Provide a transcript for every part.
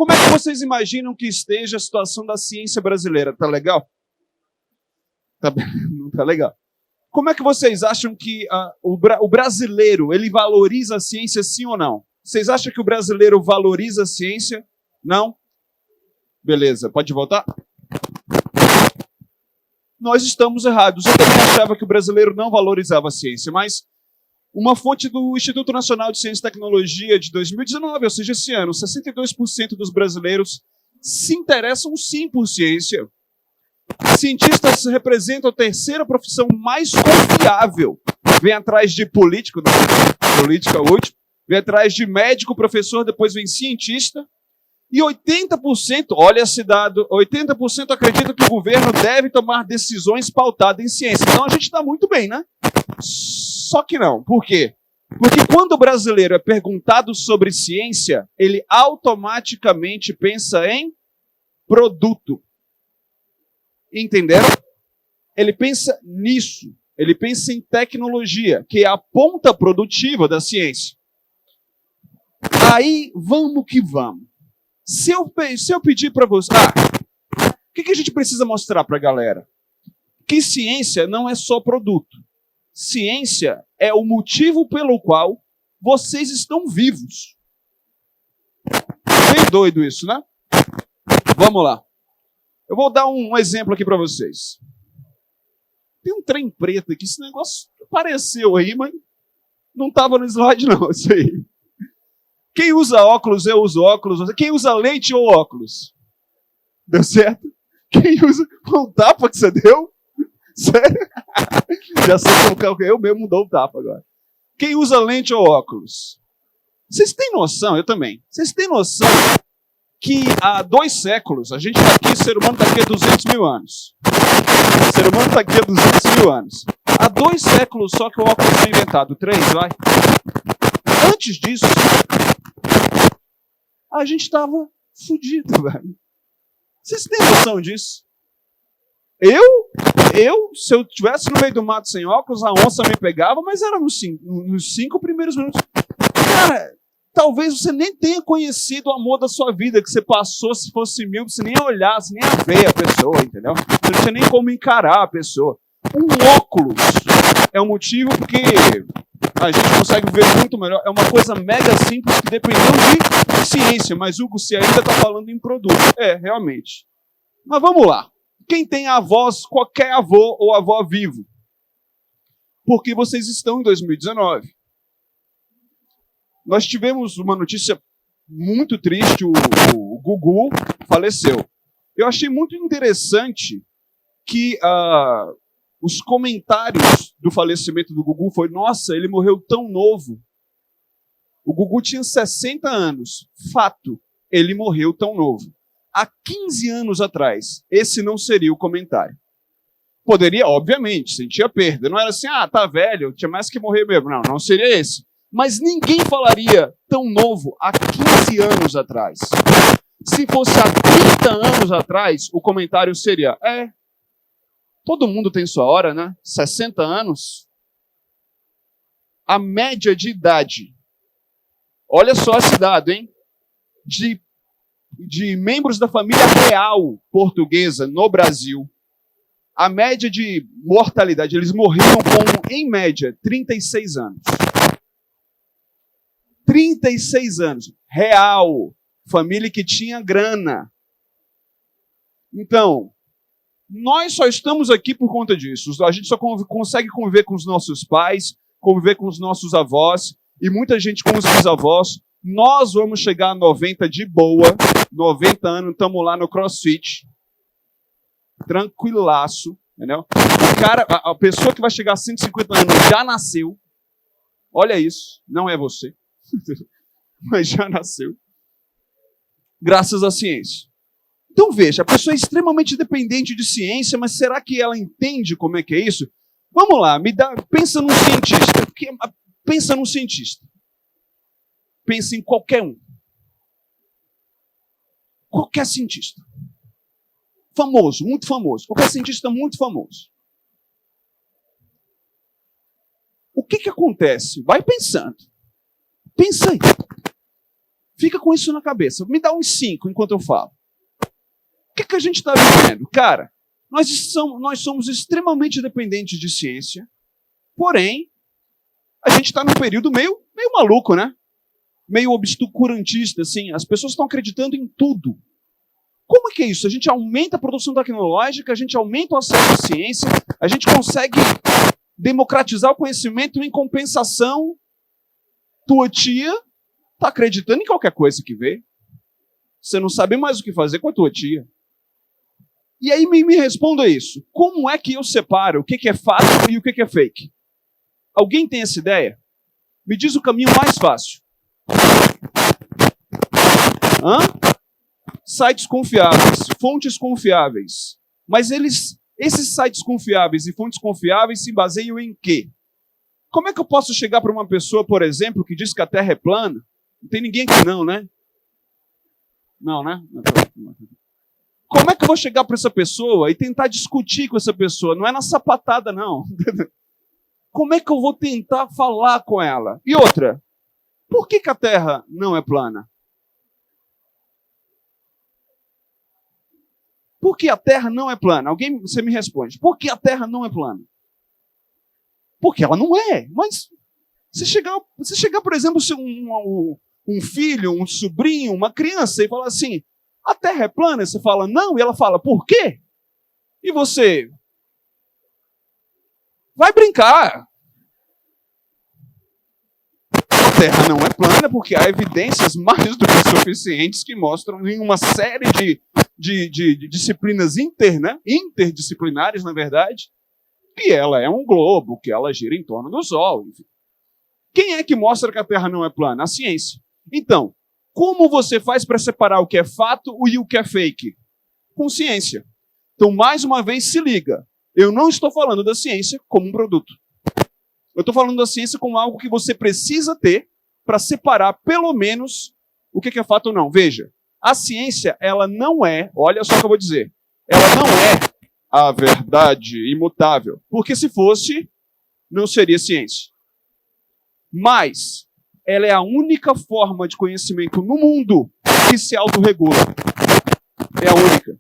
Como é que vocês imaginam que esteja a situação da ciência brasileira? Tá legal? Não tá legal. Como é que vocês acham que o brasileiro, ele valoriza a ciência, sim ou não? Vocês acham que o brasileiro valoriza a ciência? Não? Beleza, pode voltar? Nós estamos errados. Eu também achava que o brasileiro não valorizava a ciência, mas uma fonte do Instituto Nacional de Ciência e Tecnologia de 2019, ou seja, esse ano, 62% dos brasileiros se interessam sim por ciência. Cientistas representam a terceira profissão mais confiável. Vem atrás de político, não, política é o último, vem atrás de médico, professor, depois vem cientista. E 80%, olha esse dado, 80% acreditam que o governo deve tomar decisões pautadas em ciência. Então a gente está muito bem, né? Só que não. Por quê? Porque quando o brasileiro é perguntado sobre ciência, ele automaticamente pensa em produto. Entenderam? Ele pensa nisso. Ele pensa em tecnologia, que é a ponta produtiva da ciência. Aí, vamos que vamos. Se eu pedir para você... o que a gente precisa mostrar para a galera? Que ciência não é só produto. Ciência é o motivo pelo qual vocês estão vivos. Bem doido isso, né? Vamos lá. Eu vou dar um exemplo aqui para vocês. Tem um trem preto aqui. Esse negócio apareceu aí, mas não estava no slide não, isso aí. Quem usa óculos, eu uso óculos. Quem usa lente ou óculos? Deu certo? Quem usa... Foi um tapa que você deu? Sério? Já sei como eu mesmo dou o tapa agora. Quem usa lente ou óculos? Vocês têm noção, eu também. Vocês têm noção que há 2 séculos, a gente está aqui, o ser humano está aqui há 200 mil anos. O ser humano está aqui há 200 mil anos. Há 2 séculos só que o óculos foi inventado. 3, vai. Antes disso, a gente estava fudido, velho. Vocês têm noção disso? Se eu estivesse no meio do mato sem óculos, a onça me pegava, mas era nos 5 primeiros minutos. Cara, talvez você nem tenha conhecido o amor da sua vida, que você passou, se fosse 1000, você nem ia olhar, você nem ia ver a pessoa, entendeu? Você não tinha nem como encarar a pessoa. Um óculos é um motivo porque a gente consegue ver muito melhor. É uma coisa mega simples que dependeu de ciência, mas Hugo, você ainda está falando em produto. É, realmente. Mas vamos lá. Quem tem avós, qualquer avô ou avó vivo? Porque vocês estão em 2019. Nós tivemos uma notícia muito triste, o Gugu faleceu. Eu achei muito interessante que os comentários do falecimento do Gugu foi: nossa, ele morreu tão novo. O Gugu tinha 60 anos. Fato, ele morreu tão novo. Há 15 anos atrás, esse não seria o comentário. Poderia, obviamente, sentia perda. Não era assim, tá velho, tinha mais que morrer mesmo. Não, não seria esse. Mas ninguém falaria tão novo há 15 anos atrás. Se fosse há 30 anos atrás, o comentário seria: todo mundo tem sua hora, né? 60 anos. A média de idade, olha só esse dado, hein? De membros da família real portuguesa no Brasil, a média de mortalidade, eles morriam com, em média, 36 anos. 36 anos. Real. Família que tinha grana. Então, nós só estamos aqui por conta disso. A gente só consegue conviver com os nossos pais, conviver com os nossos avós, e muita gente com os bisavós. Nós vamos chegar a 90 de boa. 90 anos, estamos lá no CrossFit. Tranquilaço. Entendeu? O cara, a pessoa que vai chegar a 150 anos já nasceu. Olha isso. Não é você. Mas já nasceu. Graças à ciência. Então veja, a pessoa é extremamente dependente de ciência, mas será que ela entende como é que é isso? Vamos lá, pensa num cientista. Pensa num cientista. Pensa em qualquer um. Qualquer cientista. Famoso, muito famoso. Qualquer cientista muito famoso. O que acontece? Vai pensando. Pensa aí. Fica com isso na cabeça. Me dá uns 5 enquanto eu falo. O que a gente está vivendo? Cara, nós somos extremamente dependentes de ciência, porém, a gente está num período meio maluco, né? Meio obscurantista, assim. As pessoas estão acreditando em tudo. Como é que é isso? A gente aumenta a produção tecnológica, a gente aumenta o acesso à ciência, a gente consegue democratizar o conhecimento, em compensação, tua tia está acreditando em qualquer coisa que vê. Você não sabe mais o que fazer com a tua tia. E aí me responda isso. Como é que eu separo o que é fato e o que é fake? Alguém tem essa ideia? Me diz o caminho mais fácil. Sites confiáveis, fontes confiáveis. Mas esses sites confiáveis e fontes confiáveis se baseiam em quê? Como é que eu posso chegar para uma pessoa, por exemplo, que diz que a Terra é plana? Não tem ninguém aqui não, né? Não, né? Como é que eu vou chegar para essa pessoa e tentar discutir com essa pessoa? Não é na sapatada, não. Como é que eu vou tentar falar com ela? E outra, por que a Terra não é plana? Por que a Terra não é plana? Você me responde. Por que a Terra não é plana? Porque ela não é. Mas se chegar por exemplo, um filho, um sobrinho, uma criança, e falar assim, a Terra é plana? E você fala, não. E ela fala, por quê? E você vai brincar. A Terra não é plana porque há evidências mais do que suficientes que mostram em uma série de disciplinas interdisciplinares, na verdade, que ela é um globo, que ela gira em torno do Sol. Enfim. Quem é que mostra que a Terra não é plana? A ciência. Então, como você faz para separar o que é fato e o que é fake? Com ciência. Então, mais uma vez, se liga. Eu não estou falando da ciência como um produto. Eu estou falando da ciência como algo que você precisa ter para separar, pelo menos, o que é fato ou não. Veja, a ciência, ela não é, olha só o que eu vou dizer, ela não é a verdade imutável. Porque se fosse, não seria ciência. Mas ela é a única forma de conhecimento no mundo que se autorregula. É a única.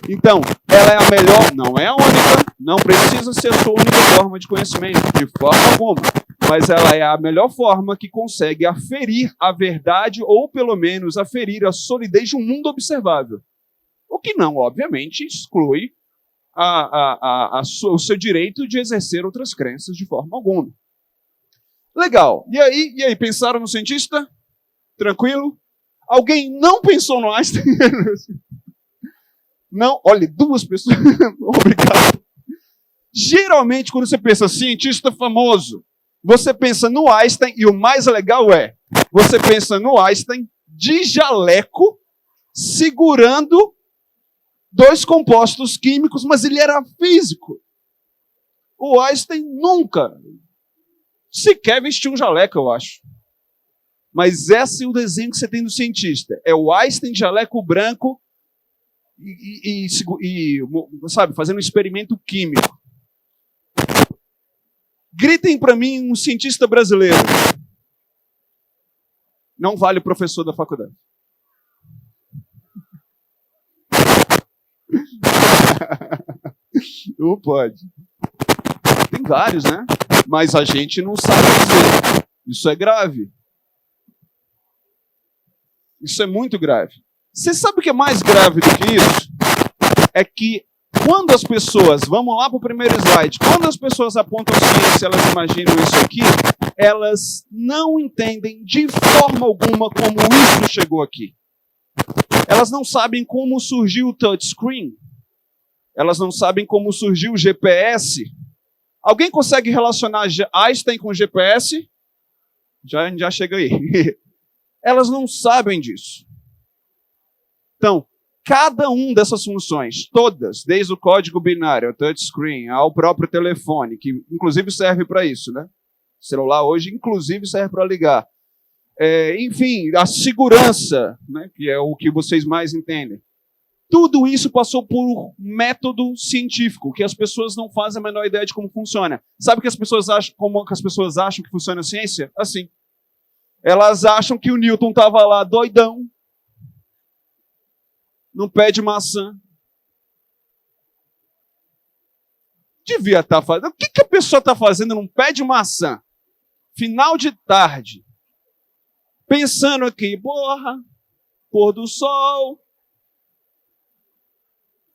Então, ela é a melhor, não é a única, não precisa ser a sua única forma de conhecimento, de forma alguma. Mas ela é a melhor forma que consegue aferir a verdade, ou pelo menos aferir a solidez de um mundo observável. O que não, obviamente, exclui o seu direito de exercer outras crenças de forma alguma. Legal. E aí, pensaram no cientista? Tranquilo? Alguém não pensou no Einstein? Não, olha, 2 pessoas. Obrigado. Geralmente, quando você pensa cientista famoso, você pensa no Einstein, e o mais legal é, você pensa no Einstein de jaleco, segurando 2 compostos químicos, mas ele era físico. O Einstein nunca sequer vestiu um jaleco, eu acho. Mas esse é o desenho que você tem do cientista. É o Einstein de jaleco branco e sabe, fazendo um experimento químico. Gritem para mim um cientista brasileiro. Não vale o professor da faculdade. Ou pode. Tem vários, né? Mas a gente não sabe dizer. Isso é grave. Isso é muito grave. Você sabe o que é mais grave do que isso? É que quando as pessoas, vamos lá para o primeiro slide, quando as pessoas apontam ciência, elas imaginam isso aqui, elas não entendem de forma alguma como isso chegou aqui. Elas não sabem como surgiu o touchscreen. Elas não sabem como surgiu o GPS. Alguém consegue relacionar Einstein com GPS? Já chega aí. Elas não sabem disso. Então, cada uma dessas funções, todas, desde o código binário, ao touchscreen, ao próprio telefone, que inclusive serve para isso, né? O celular hoje, inclusive, serve para ligar. Enfim, a segurança, né? Que é o que vocês mais entendem. Tudo isso passou por método científico, que as pessoas não fazem a menor ideia de como funciona. Sabe que as pessoas acham, como que as pessoas acham que funciona a ciência? Assim. Elas acham que o Newton estava lá doidão, num pé de maçã. Devia estar fazendo. O que a pessoa está fazendo num pé de maçã? Final de tarde. Pensando aqui, porra, pôr do sol.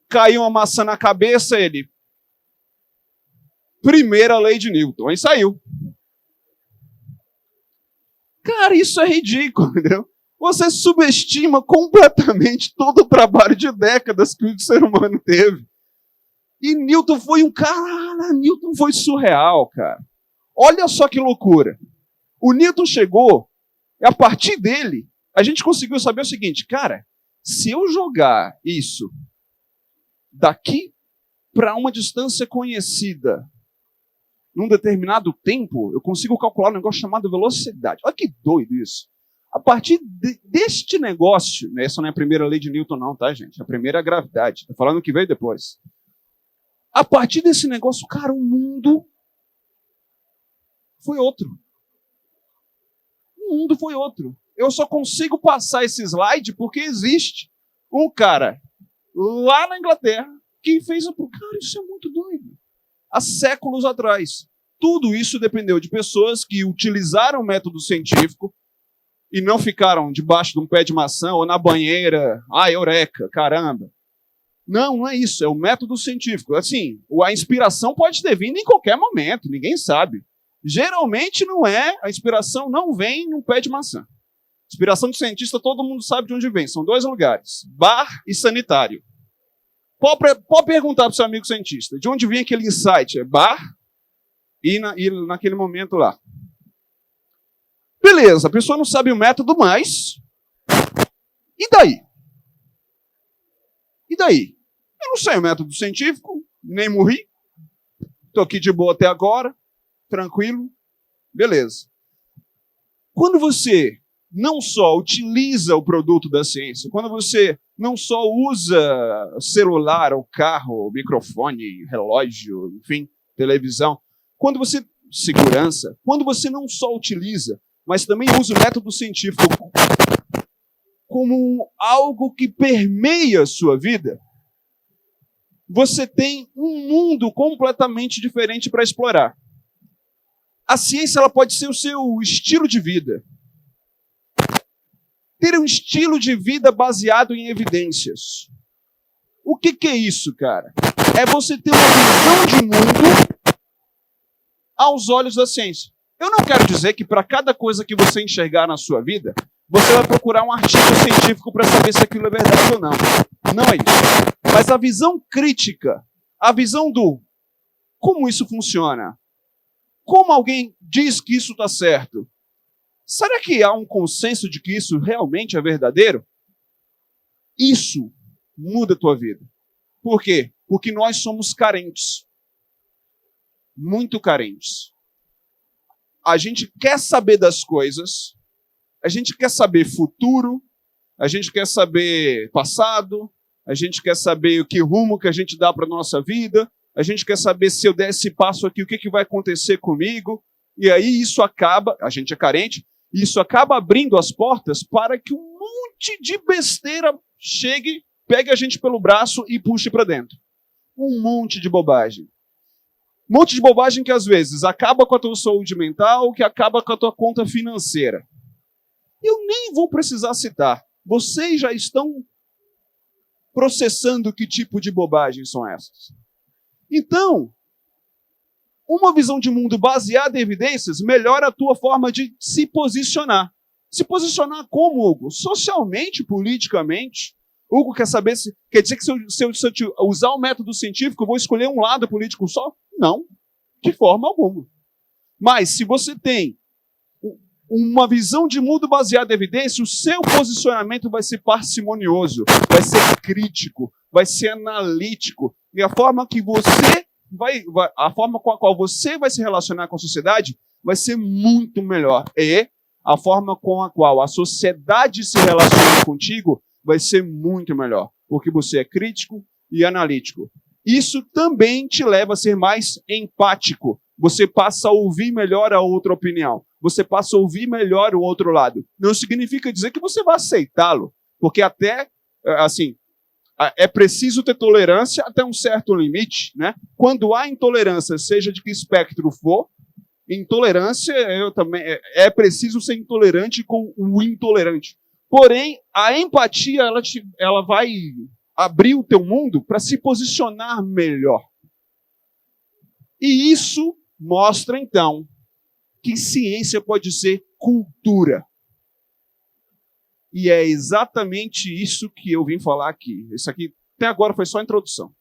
Caiu uma maçã na cabeça, ele. Primeira lei de Newton. Aí saiu. Cara, isso é ridículo, entendeu? Você subestima completamente todo o trabalho de décadas que o ser humano teve. E Newton foi um cara, Newton foi surreal, cara. Olha só que loucura. O Newton chegou, e a partir dele, a gente conseguiu saber o seguinte, cara, se eu jogar isso daqui para uma distância conhecida, num determinado tempo, eu consigo calcular um negócio chamado velocidade. Olha que doido isso. A partir deste negócio, né, essa não é a primeira lei de Newton não, tá, gente? A primeira é a gravidade. Estou falando que veio depois. A partir desse negócio, cara, o mundo foi outro. O mundo foi outro. Eu só consigo passar esse slide porque existe um cara lá na Inglaterra que fez... Cara, isso é muito doido. Há séculos atrás. Tudo isso dependeu de pessoas que utilizaram o método científico e não ficaram debaixo de um pé de maçã ou na banheira. Ah, eureka, caramba. Não, não é isso. É o método científico. Assim, a inspiração pode ter vindo em qualquer momento. Ninguém sabe. Geralmente não é. A inspiração não vem num pé de maçã. Inspiração de cientista, todo mundo sabe de onde vem. São dois lugares. Bar e sanitário. Pode perguntar para o seu amigo cientista. De onde vem aquele insight? É bar e naquele momento lá. Beleza, a pessoa não sabe o método, mas... E daí? E daí? Eu não sei o método científico, nem morri. Estou aqui de boa até agora, tranquilo. Beleza. Quando você não só utiliza o produto da ciência, quando você não só usa celular, ou carro, ou microfone, relógio, enfim, televisão, quando você... Segurança. Quando você não só utiliza, mas também usa o método científico como algo que permeia a sua vida, você tem um mundo completamente diferente para explorar. A ciência ela pode ser o seu estilo de vida. Ter um estilo de vida baseado em evidências. O que é isso, cara? É você ter uma visão de mundo aos olhos da ciência. Eu não quero dizer que para cada coisa que você enxergar na sua vida, você vai procurar um artigo científico para saber se aquilo é verdade ou não. Não é isso. Mas a visão crítica, a visão do como isso funciona, como alguém diz que isso está certo, será que há um consenso de que isso realmente é verdadeiro? Isso muda a tua vida. Por quê? Porque nós somos carentes. Muito carentes. A gente quer saber das coisas, a gente quer saber futuro, a gente quer saber passado, a gente quer saber o que rumo que a gente dá para a nossa vida, a gente quer saber se eu der esse passo aqui, o que vai acontecer comigo, e aí isso acaba, a gente é carente, e isso acaba abrindo as portas para que um monte de besteira chegue, pegue a gente pelo braço e puxe para dentro. Um monte de bobagem. Um monte de bobagem que, às vezes, acaba com a tua saúde mental, que acaba com a tua conta financeira. Eu nem vou precisar citar. Vocês já estão processando que tipo de bobagem são essas. Então, uma visão de mundo baseada em evidências melhora a tua forma de se posicionar. Se posicionar como, Hugo? Socialmente, politicamente. Hugo quer saber se... Quer dizer que se eu usar o método científico, eu vou escolher um lado político só? Não, de forma alguma. Mas se você tem uma visão de mundo baseada em evidência, o seu posicionamento vai ser parcimonioso, vai ser crítico, vai ser analítico. E a forma que você a forma com a qual você vai se relacionar com a sociedade vai ser muito melhor. E a forma com a qual a sociedade se relaciona contigo vai ser muito melhor, porque você é crítico e analítico. Isso também te leva a ser mais empático, Você passa a ouvir melhor a outra opinião. Você passa a ouvir melhor o outro lado. Não significa dizer que você vai aceitá-lo, porque até, assim, é preciso ter tolerância até um certo limite, né? Quando há intolerância, seja de que espectro for, intolerância, é preciso ser intolerante com o intolerante. Porém, a empatia, ela vai abrir o teu mundo para se posicionar melhor. E isso mostra, então, que ciência pode ser cultura. E é exatamente isso que eu vim falar aqui. Isso aqui, até agora, foi só a introdução.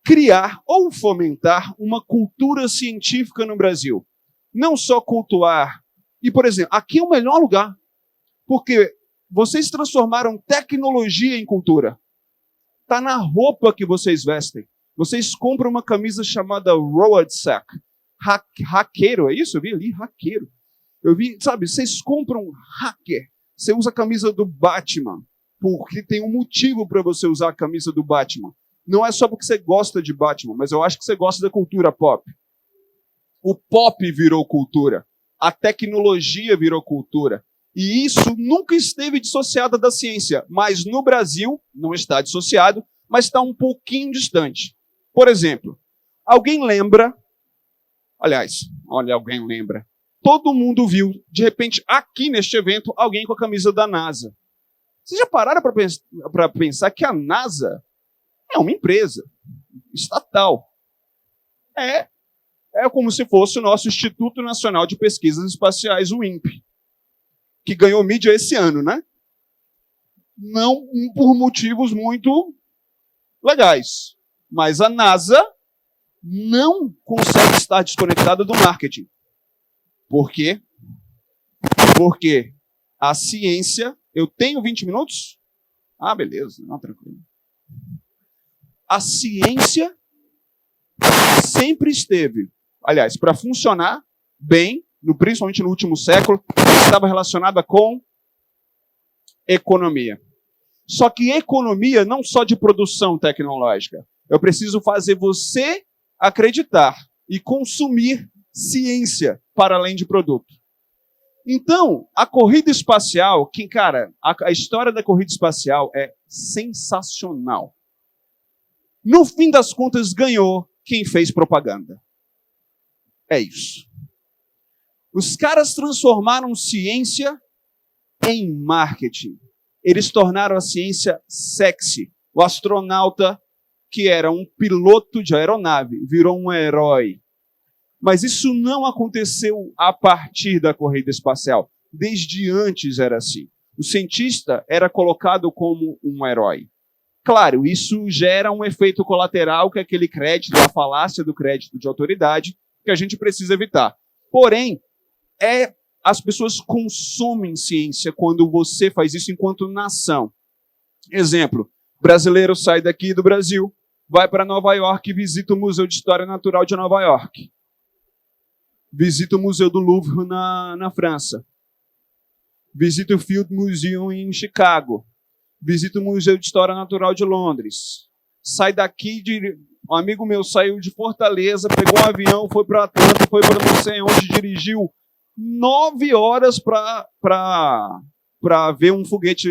Criar ou fomentar uma cultura científica no Brasil. Não só cultuar. E, por exemplo, aqui é o melhor lugar. Porque vocês transformaram tecnologia em cultura. Está na roupa que vocês vestem. Vocês compram uma camisa chamada Road Sack. Haqueiro, é isso? Eu vi ali, haqueiro. Eu vi, sabe, vocês compram hacker. Você usa a camisa do Batman. Porque tem um motivo para você usar a camisa do Batman. Não é só porque você gosta de Batman, mas eu acho que você gosta da cultura pop. O pop virou cultura. A tecnologia virou cultura. E isso nunca esteve dissociado da ciência. Mas no Brasil, não está dissociado, mas está um pouquinho distante. Por exemplo, alguém lembra... Aliás, olha, alguém lembra. Todo mundo viu, de repente, aqui neste evento, alguém com a camisa da NASA. Vocês já pararam para pensar que a NASA é uma empresa estatal? É como se fosse o nosso Instituto Nacional de Pesquisas Espaciais, o INPE, que ganhou mídia esse ano, né? Não por motivos muito legais. Mas a NASA não consegue estar desconectada do marketing. Por quê? Porque a ciência... Eu tenho 20 minutos? Ah, beleza. Não, tranquilo. A ciência sempre esteve... Aliás, para funcionar bem, principalmente no último século, estava relacionada com economia. Só que economia não só de produção tecnológica. Eu preciso fazer você acreditar e consumir ciência para além de produto. Então, a corrida espacial, a história da corrida espacial é sensacional. No fim das contas, ganhou quem fez propaganda. É isso. Os caras transformaram ciência em marketing. Eles tornaram a ciência sexy. O astronauta, que era um piloto de aeronave, virou um herói. Mas isso não aconteceu a partir da corrida espacial. Desde antes era assim. O cientista era colocado como um herói. Claro, isso gera um efeito colateral, que é aquele crédito, a falácia do crédito de autoridade, que a gente precisa evitar. Porém, as pessoas consomem ciência quando você faz isso enquanto nação. Exemplo, brasileiro sai daqui do Brasil, vai para Nova York e visita o Museu de História Natural de Nova York. Visita o Museu do Louvre na França. Visita o Field Museum em Chicago. Visita o Museu de História Natural de Londres. Sai daqui um amigo meu saiu de Fortaleza, pegou um avião, foi para Atlanta, foi para não sei onde, dirigiu 9 horas para ver um foguete,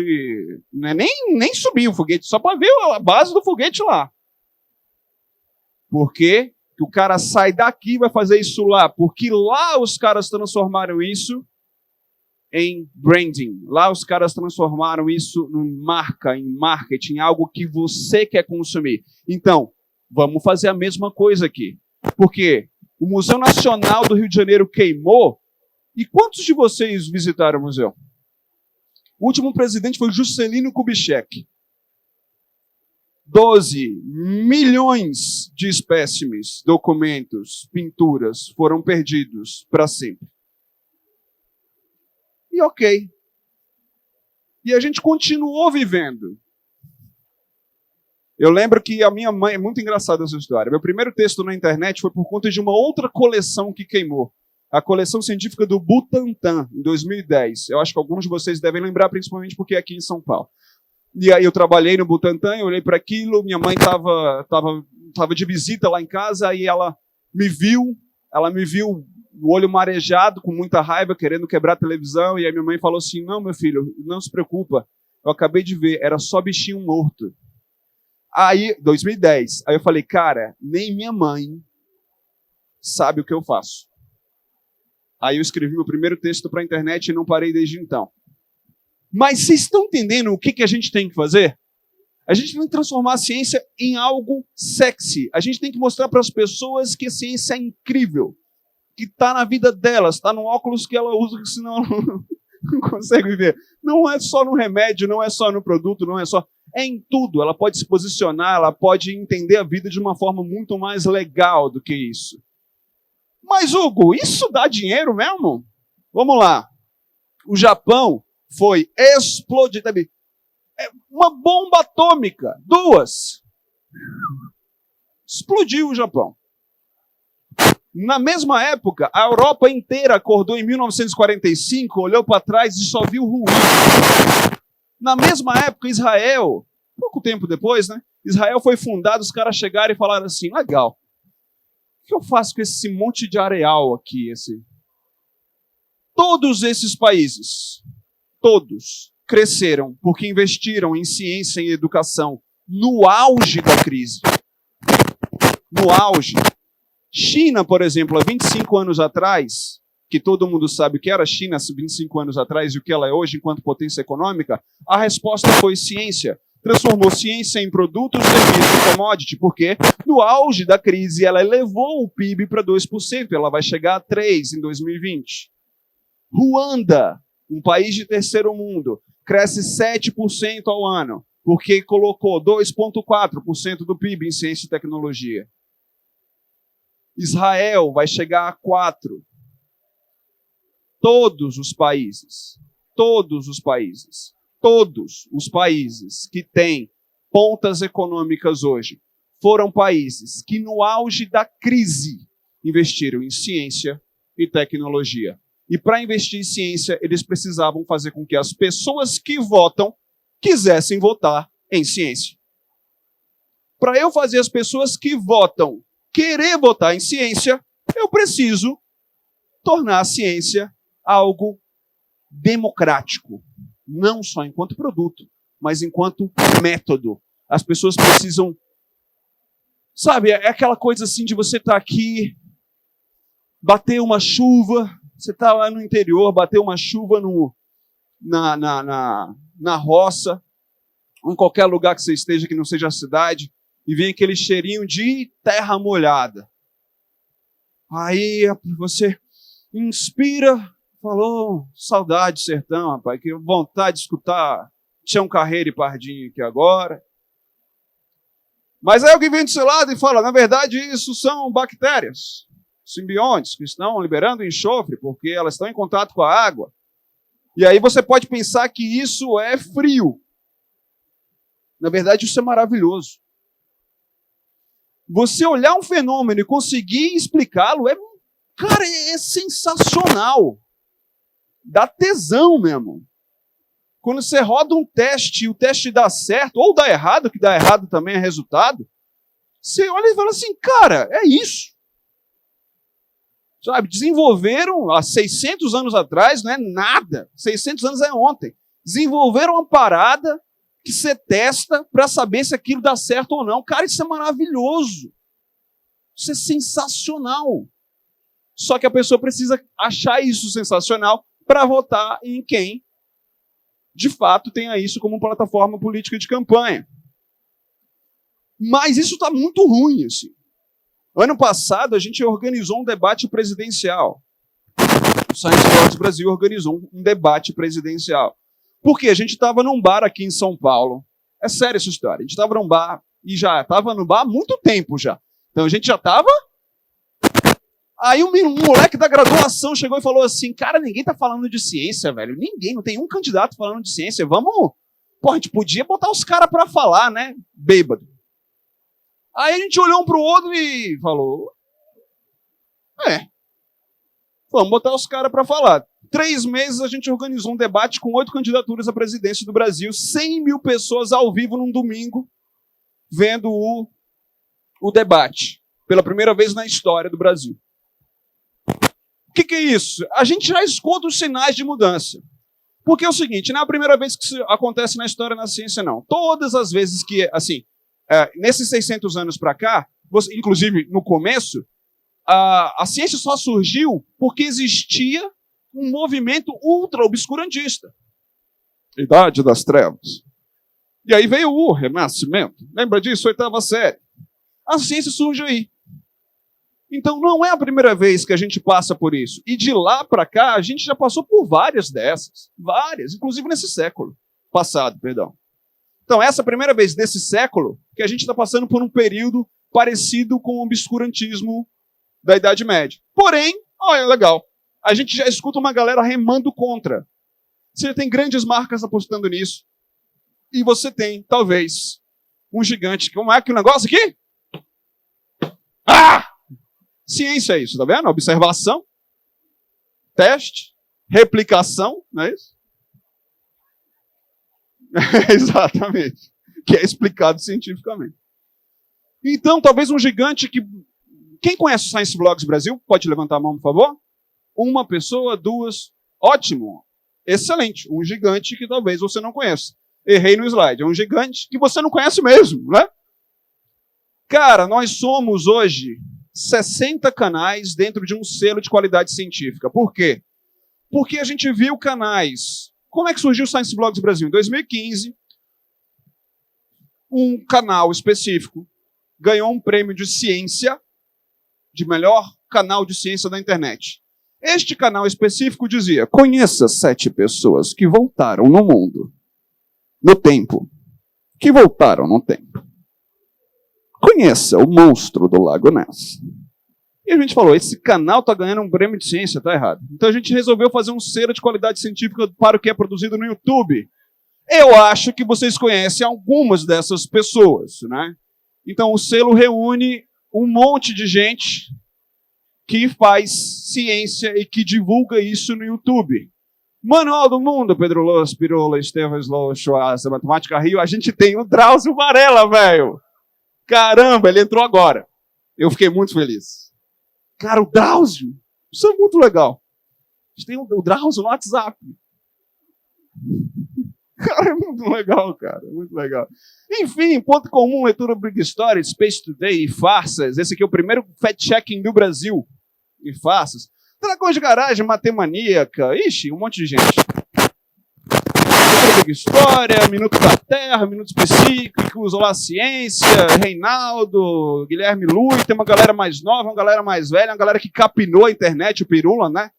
né? nem subir o foguete, só para ver a base do foguete lá. Por quê? Que o cara sai daqui e vai fazer isso lá, porque lá os caras transformaram isso em branding. Lá os caras transformaram isso em marca, em marketing, algo que você quer consumir. Então, vamos fazer a mesma coisa aqui. Porque o Museu Nacional do Rio de Janeiro queimou. E quantos de vocês visitaram o museu? O último presidente foi Juscelino Kubitschek. 12 milhões de espécimes, documentos, pinturas foram perdidos para sempre. E ok. E a gente continuou vivendo. Eu lembro que a minha mãe... É muito engraçada essa história. Meu primeiro texto na internet foi por conta de uma outra coleção que queimou. A coleção científica do Butantan, em 2010. Eu acho que alguns de vocês devem lembrar, principalmente porque é aqui em São Paulo. E aí eu trabalhei no Butantan, eu olhei para aquilo, minha mãe estava de visita lá em casa, aí ela ela me viu o olho marejado, com muita raiva, querendo quebrar a televisão, e aí minha mãe falou assim, não, meu filho, não se preocupa, eu acabei de ver, era só bichinho morto. Aí, 2010, aí eu falei, cara, nem minha mãe sabe o que eu faço. Aí eu escrevi meu primeiro texto para a internet e não parei desde então. Mas vocês estão entendendo o que a gente tem que fazer? A gente tem que transformar a ciência em algo sexy. A gente tem que mostrar para as pessoas que a ciência é incrível, que está na vida delas, está no óculos que ela usa, que senão ela não consegue viver. Não é só no remédio, não é só no produto, não é só... É em tudo. Ela pode se posicionar, ela pode entender a vida de uma forma muito mais legal do que isso. Mas, Hugo, isso dá dinheiro mesmo? Vamos lá. O Japão foi explodido. Uma bomba atômica, 2. Explodiu o Japão. Na mesma época, a Europa inteira acordou em 1945, olhou para trás e só viu ruína. Na mesma época, Israel, pouco tempo depois, né? Israel foi fundado, os caras chegaram e falaram assim, legal, o que eu faço com esse monte de areal aqui? Todos esses países, todos, cresceram porque investiram em ciência e educação no auge da crise. No auge. China, por exemplo, há 25 anos atrás, que todo mundo sabe o que era a China há 25 anos atrás e o que ela é hoje enquanto potência econômica, a resposta foi ciência. Transformou ciência em produtos, serviços e commodity, porque no auge da crise ela elevou o PIB para 2%, ela vai chegar a 3% em 2020. Ruanda, um país de terceiro mundo, cresce 7% ao ano, porque colocou 2,4% do PIB em ciência e tecnologia. Israel vai chegar a 4%. Todos os países que têm pontas econômicas hoje foram países que no auge da crise investiram em ciência e tecnologia. E para investir em ciência, eles precisavam fazer com que as pessoas que votam quisessem votar em ciência. Para eu fazer as pessoas que votam querer votar em ciência, eu preciso tornar a ciência algo democrático. Não só enquanto produto, mas enquanto método. As pessoas precisam... Sabe, é aquela coisa assim de você estar aqui, bater uma chuva, você está lá no interior, bater uma chuva na roça, ou em qualquer lugar que você esteja que não seja a cidade, e vem aquele cheirinho de terra molhada. Aí você inspira, falou, saudade sertão, rapaz, que vontade de escutar Tião Carreiro e Pardinho aqui agora. Mas aí alguém vem do seu lado e fala, na verdade isso são bactérias, simbiontes, que estão liberando enxofre, porque elas estão em contato com a água. E aí você pode pensar que isso é frio. Na verdade isso é maravilhoso. Você olhar um fenômeno e conseguir explicá-lo, cara, é sensacional. Dá tesão mesmo. Quando você roda um teste e o teste dá certo, ou dá errado, que dá errado também é resultado, você olha e fala assim, cara, é isso. Sabe, desenvolveram há 600 anos atrás, não é nada. 600 anos é ontem. Desenvolveram uma parada que você testa para saber se aquilo dá certo ou não. Cara, isso é maravilhoso. Isso é sensacional. Só que a pessoa precisa achar isso sensacional para votar em quem, de fato, tenha isso como plataforma política de campanha. Mas isso está muito ruim, assim. Ano passado, a gente organizou um debate presidencial. O Science Sports Brasil organizou um debate presidencial. Porque a gente estava num bar aqui em São Paulo. É sério essa história. A gente estava num bar, e já estava no bar há muito tempo já. Então a gente já estava... Aí um moleque da graduação chegou e falou assim, cara, ninguém tá falando de ciência, velho. Ninguém, não tem um candidato falando de ciência. Vamos... Pô, a gente podia botar os caras para falar, né? Bêbado. Aí a gente olhou um pro outro e falou... Vamos botar os caras para falar. 3 meses a gente organizou um debate com 8 candidaturas à presidência do Brasil, 100 mil pessoas ao vivo num domingo, vendo o debate pela primeira vez na história do Brasil. O que é isso? A gente já escuta os sinais de mudança. Porque é o seguinte, não é a primeira vez que isso acontece na história da ciência, não. Todas as vezes que, assim, nesses 600 anos para cá, inclusive no começo, a ciência só surgiu porque existia um movimento ultra-obscurantista. Idade das Trevas. E aí veio o Renascimento. Lembra disso? 8ª série. A ciência surge aí. Então não é a primeira vez que a gente passa por isso. E de lá para cá, a gente já passou por várias dessas. Várias, inclusive nesse século passado, perdão. Então essa é a primeira vez desse século que a gente está passando por um período parecido com o obscurantismo da Idade Média. Porém, olha, legal, a gente já escuta uma galera remando contra. Você tem grandes marcas apostando nisso. E você tem, talvez, um gigante. Como é que o negócio aqui? Ah! Ciência é isso, tá vendo? Observação, teste, replicação, não é isso? Exatamente. Que é explicado cientificamente. Então, talvez um gigante que... Quem conhece o Science Vlogs Brasil? Pode levantar a mão, por favor? Uma pessoa, duas. Ótimo. Excelente. Um gigante que talvez você não conheça. Errei no slide. É um gigante que você não conhece mesmo, né? Cara, nós somos hoje 60 canais dentro de um selo de qualidade científica. Por quê? Porque a gente viu canais... Como é que surgiu o Science Vlogs Brasil? Em 2015, um canal específico ganhou um prêmio de ciência, de melhor canal de ciência da internet. Este canal específico dizia: conheça 7 pessoas que voltaram no mundo, no tempo. Que voltaram no tempo. Conheça o monstro do Lago Ness. E a gente falou, esse canal está ganhando um prêmio de ciência, está errado. Então a gente resolveu fazer um selo de qualidade científica para o que é produzido no YouTube. Eu acho que vocês conhecem algumas dessas pessoas, né? Então o selo reúne um monte de gente que faz ciência e que divulga isso no YouTube. Manual do Mundo, Pedro Loss, Pirola, Estevam Slow, Schwarza, Matemática Rio, a gente tem o Drauzio Varela, velho. Caramba, ele entrou agora. Eu fiquei muito feliz. Cara, o Drauzio, isso é muito legal. A gente tem o Drauzio no WhatsApp. Cara, é muito legal, cara, muito legal. Enfim, ponto comum, leitura Big Story, Space Today e farsas. Esse aqui é o primeiro fact-checking do Brasil. E farsas. Dragões de Garagem, Matemaníaca, ixi, um monte de gente. Big História, Minuto da Terra, Minutos Psíquicos, Olá Ciência, Reinaldo, Guilherme Lui, tem uma galera mais nova, uma galera mais velha, uma galera que capinou a internet, o Pirula, né?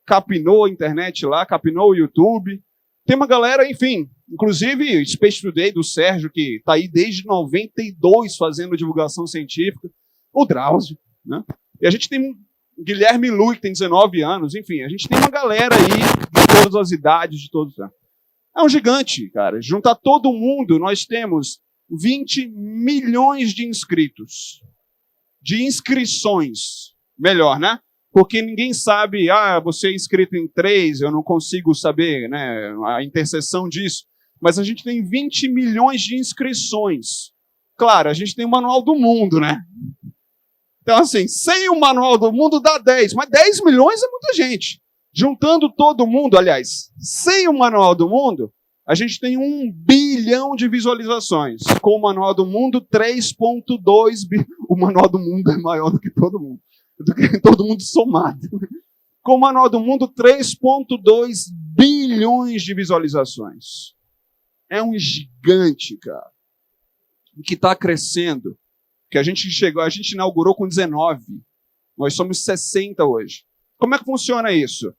Capinou a internet lá, capinou o YouTube. Tem uma galera, enfim, inclusive Space Today do Sérgio, que está aí desde 92 fazendo divulgação científica, o Drauzio, né? E a gente tem Guilherme Lui, que tem 19 anos, enfim, a gente tem uma galera aí de todas as idades, de todos. É um gigante, cara. Juntar todo mundo, nós temos 20 milhões de inscritos. De inscrições. Melhor, né? Porque ninguém sabe, você é inscrito em 3, eu não consigo saber, né, a interseção disso. Mas a gente tem 20 milhões de inscrições. Claro, a gente tem o Manual do Mundo, né? Então, assim, sem o Manual do Mundo dá 10, mas 10 milhões é muita gente. Juntando todo mundo, aliás, sem o Manual do Mundo, a gente tem 1 bilhão de visualizações. Com o Manual do Mundo, 3,2 bilhão. O Manual do Mundo é maior do que todo mundo. Do que todo mundo somado. Com o Manual do Mundo, 3,2 bilhões de visualizações. É um gigante, cara. Que está crescendo. Que a gente inaugurou com 19. Nós somos 60 hoje. Como é que funciona isso?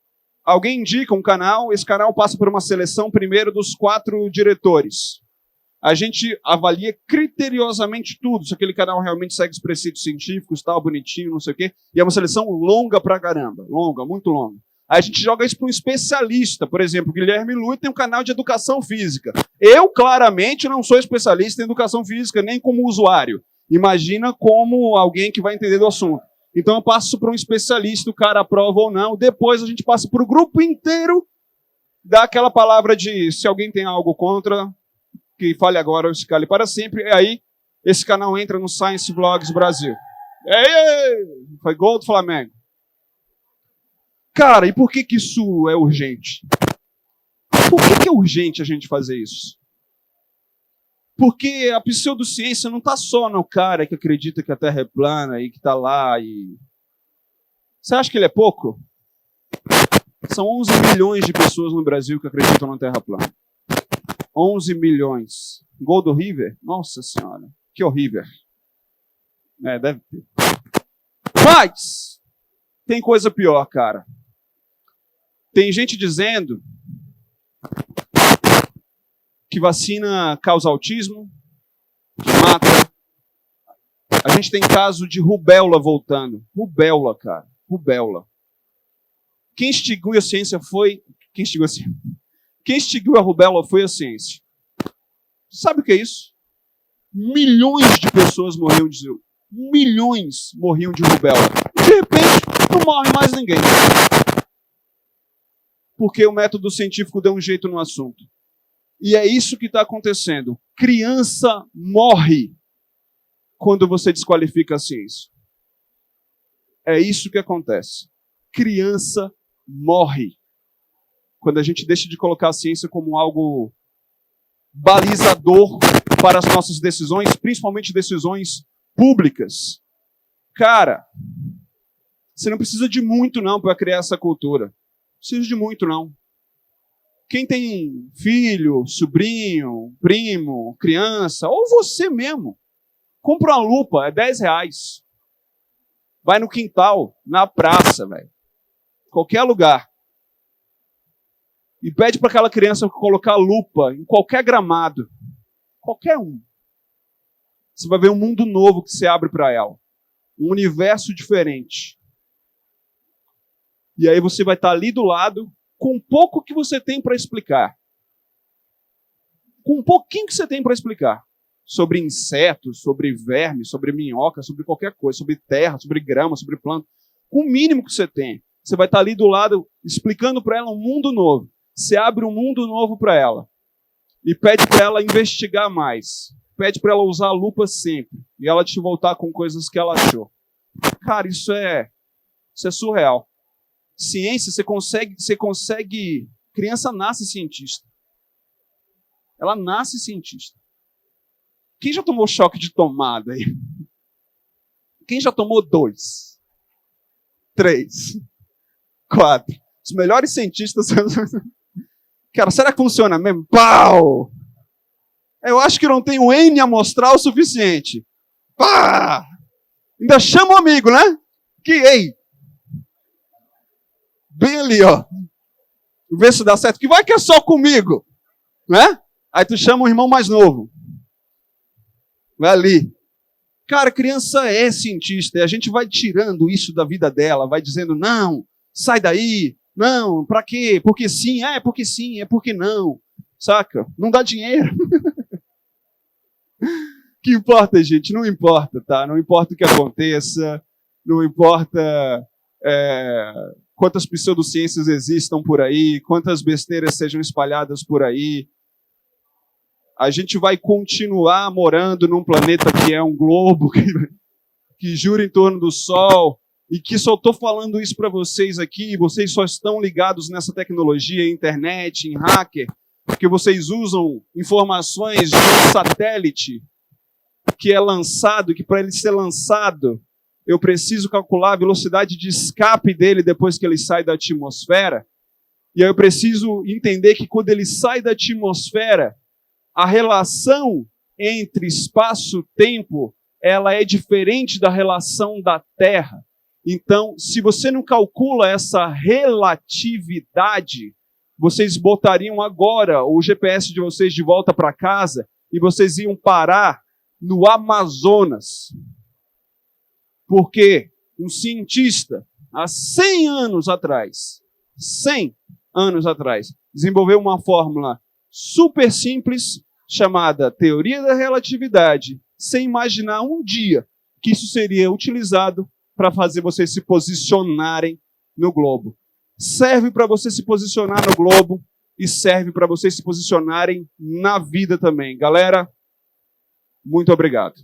Alguém indica um canal, esse canal passa por uma seleção primeiro dos 4 diretores. A gente avalia criteriosamente tudo, se aquele canal realmente segue os preceitos científicos, tal, bonitinho, não sei o quê. E é uma seleção longa pra caramba. Longa, muito longa. Aí a gente joga isso para um especialista. Por exemplo, o Guilherme Lui tem um canal de educação física. Eu, claramente, não sou especialista em educação física, nem como usuário. Imagina como alguém que vai entender do assunto. Então eu passo para um especialista, o cara aprova ou não. Depois a gente passa para o grupo inteiro, dá aquela palavra de se alguém tem algo contra, que fale agora ou se cale para sempre. E aí esse canal entra no Science Vlogs Brasil. Ei, foi gol do Flamengo. Cara, e por que isso é urgente? Por que é urgente a gente fazer isso? Porque a pseudociência não está só no cara que acredita que a Terra é plana e que está lá e... Você acha que ele é pouco? São 11 milhões de pessoas no Brasil que acreditam na Terra plana. 11 milhões. Gol do River? Nossa Senhora, que horrível. Deve ter. Mas tem coisa pior, cara. Tem gente dizendo que vacina causa autismo, que mata. A gente tem caso de rubéola voltando. Rubéola, cara. Rubéola. Quem extinguiu a ciência foi... Quem extinguiu a rubéola foi a ciência. Sabe o que é isso? Milhões de pessoas morriam de... Milhões morriam de rubéola. De repente, não morre mais ninguém. Porque o método científico deu um jeito no assunto. E é isso que está acontecendo. Criança morre quando você desqualifica a ciência. É isso que acontece. Criança morre quando a gente deixa de colocar a ciência como algo balizador para as nossas decisões, principalmente decisões públicas. Cara, você não precisa de muito não para criar essa cultura. Não precisa de muito não. Quem tem filho, sobrinho, primo, criança, ou você mesmo, compra uma lupa, é R$10. Vai no quintal, na praça, velho. Qualquer lugar. E pede para aquela criança colocar lupa em qualquer gramado. Qualquer um. Você vai ver um mundo novo que se abre para ela. Um universo diferente. E aí você vai estar ali do lado com um pouco que você tem para explicar. Com um pouquinho que você tem para explicar. Sobre insetos, sobre vermes, sobre minhoca, sobre qualquer coisa. Sobre terra, sobre grama, sobre planta. Com o mínimo que você tem. Você vai estar ali do lado explicando para ela um mundo novo. Você abre um mundo novo para ela. E pede para ela investigar mais. Pede para ela usar a lupa sempre. E ela te voltar com coisas que ela achou. Cara, isso é surreal. Ciência, você consegue... Criança nasce cientista. Ela nasce cientista. Quem já tomou choque de tomada aí? Quem já tomou 2? 3? 4? Os melhores cientistas... Cara, será que funciona mesmo? Pau! Eu acho que não tem o N amostral o suficiente. Pá! Ainda chama o amigo, né? Ei! Bem ali, ó. Vê se dá certo. Que vai que é só comigo. Né? Aí tu chama o irmão mais novo. Vai ali. Cara, criança é cientista. E a gente vai tirando isso da vida dela. Vai dizendo, não, sai daí. Não, pra quê? Porque sim, porque sim, é porque não. Saca? Não dá dinheiro. Que importa, gente? Não importa, tá? Não importa o que aconteça. Não importa quantas pseudociências existam por aí, quantas besteiras sejam espalhadas por aí. A gente vai continuar morando num planeta que é um globo, que gira em torno do Sol, e que só estou falando isso para vocês aqui, vocês só estão ligados nessa tecnologia, internet, em hacker, porque vocês usam informações de um satélite que é lançado, que para ele ser lançado, eu preciso calcular a velocidade de escape dele depois que ele sai da atmosfera. E aí eu preciso entender que quando ele sai da atmosfera, a relação entre espaço-tempo, ela é diferente da relação da Terra. Então, se você não calcula essa relatividade, vocês botariam agora o GPS de vocês de volta para casa e vocês iam parar no Amazonas. Porque um cientista, há 100 anos atrás, desenvolveu uma fórmula super simples chamada teoria da relatividade, sem imaginar um dia que isso seria utilizado para fazer vocês se posicionarem no globo. Serve para você se posicionar no globo e serve para vocês se posicionarem na vida também. Galera, muito obrigado.